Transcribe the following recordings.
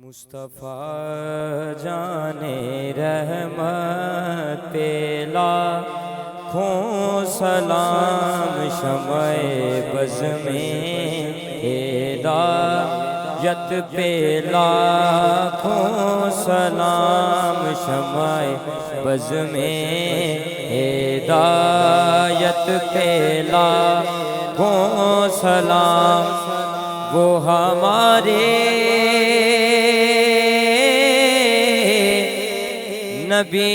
مصطفیٰ جانے رحمت پہ لاکھوں سلام، شمع بز میں ہدایت پہ لاکھوں سلام، شمع بز میں ہدایت پہ لاکھوں سلام، وہ ہمارے نبی،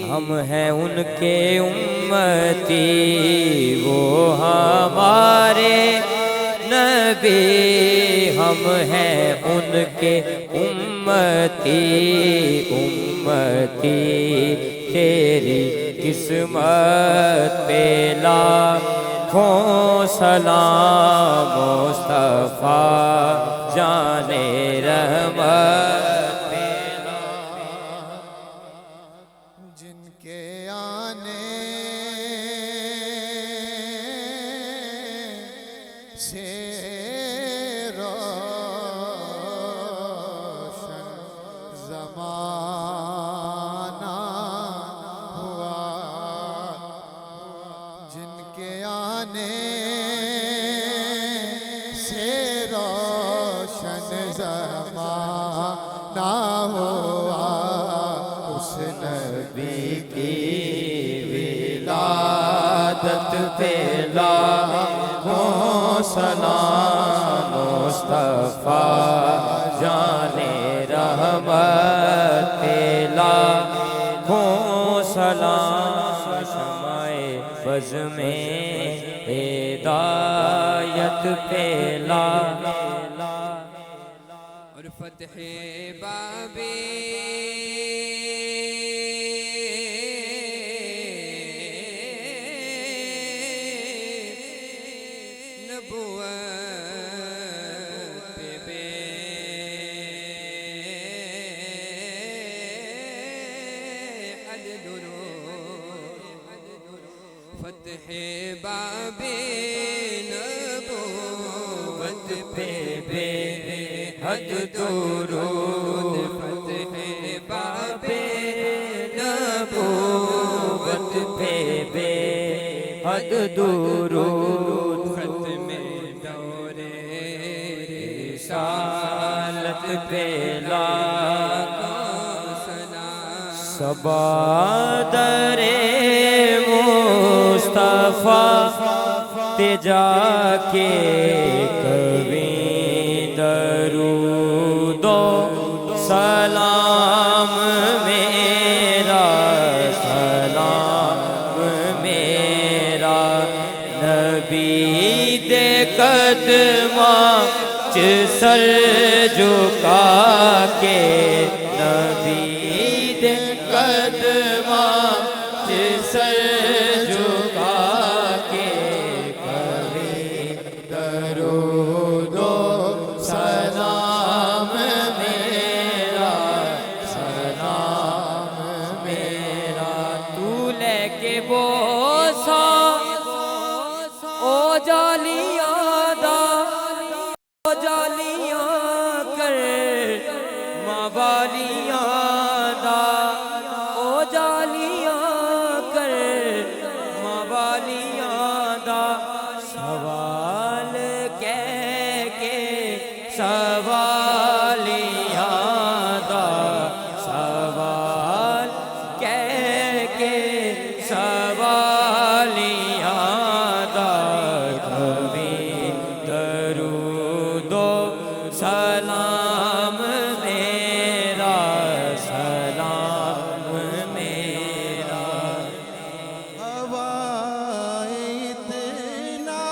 ہم ہیں ان کے امتی، وہ ہمارے نبی، ہم ہیں ان کے امتی، امتی تیری قسمت پہ لاکھوں سلام، مصطفیٰ جانے رحمت سے روشن زمانہ ہوا، جن کے آنے سے روشن زمانہ ہوا، اس نبی کی ولادت پہ لاکھوں سلام، مصطفیٰ جانے رحمت پہ لاکھوں سلام، شمع بز میں ہدایت پہ اور فتح بابی فتح باب نبوت پہ بے حد درود، فتح باب نبوت پہ بے حد درود، ختم دور رسالت پہ لاکھوں سلام، صبا در مصطفیٰ تے جا کے کویں درود و سلام، میرا سلام میرا نبی دے قدماں چ سر جھکا کے، نبی دے قدماں چ سر جھکا کے، کویں درود و سلام میرا، سلام میرا، تو لے کے بوسا او جالیاں دا، او جالیاں کر موالیاں دا، او جالیاں کر موالیاں دا، سوال کہہ کے سوالیاں دا، سوال کہہ کے سوالیاں دا، کویں درود و سلام میرا، سلام میرا، اتنا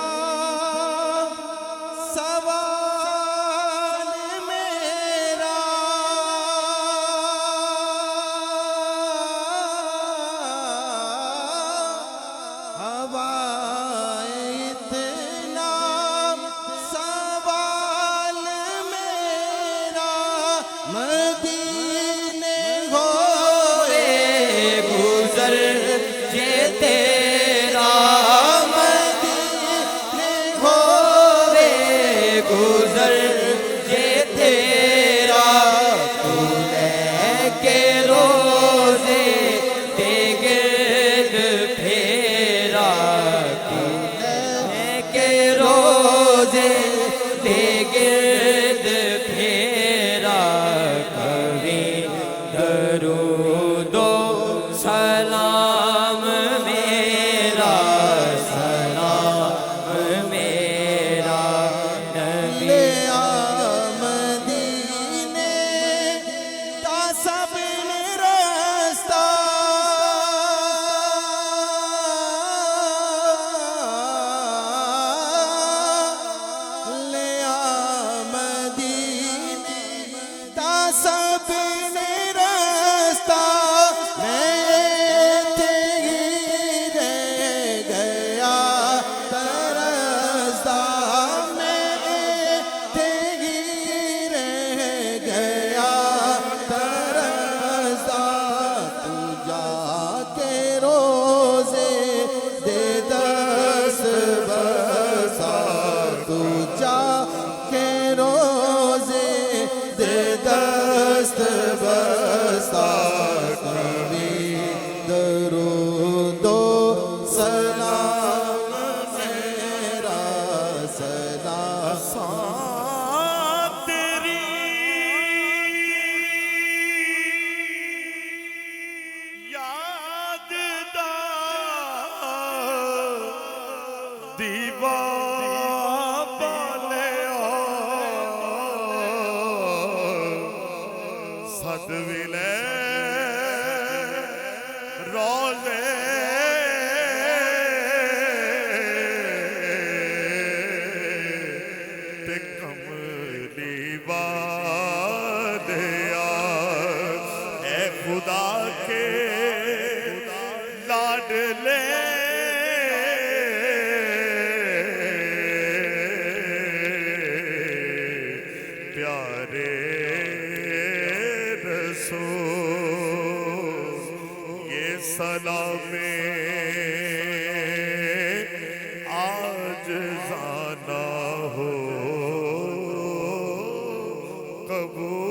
سوال میرا، اتنا سوال میرا، مدینے ہوئے گزر جے تیرا، مدینے ہوئے گزر جے گرد پھیرا کبھی درود و سلام میرا سلام میرا نبی لے آ مدینے کا سب رستہ لے آ مدینے کا سب رستہ میں تھے ہی رہ گیا ترستا میں تھے ہی رہ گیا ترستا تو جا کے روزے دے دست بسا تو جا کے روزے دے دست بسا کبھی درود و سلام میرا سلام تیری یاد دا دیوا بالیا سد ویلے روزے تے کملی وادیا اے خدا کے لاڈلے پیارے رسول یہ سلام آج زانا ہو قبول